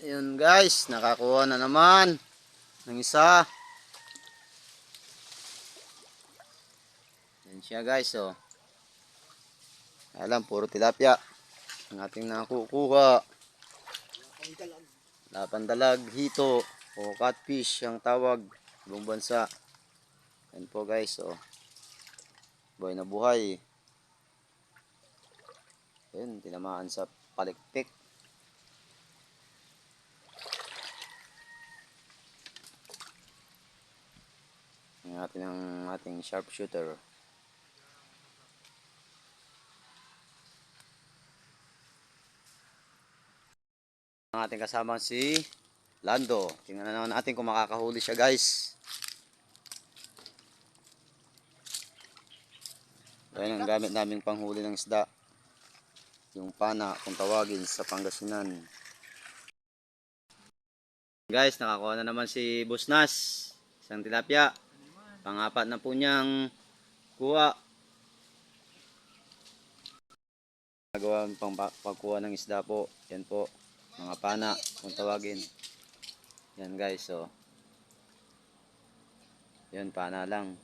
Ayun guys, nakakuha na naman ng isa. Yan siya guys, oh. Alam, puro tilapia ang ating nakukuha. Lapandalag, hito o catfish ang tawag ibang bansa. Yan po guys, oh. Buhay na buhay. Yan, tinamaan sa palikpik. Ang ating sharpshooter. Ang ating kasama si Lando. Tingnan na naman natin kung makakahuli siya guys. Ayan ang gamit naming panghuli ng isda. Yung pana kung tawagin sa Pangasinan. Guys, nakakuha na naman si Busnas. Isang tilapia. Pang-apat na po niyang kuha. Nagawa pang pagkuha ng isda po. Yan po. Mga pana kung tawagin. Yan guys, so. Yan, pana lang.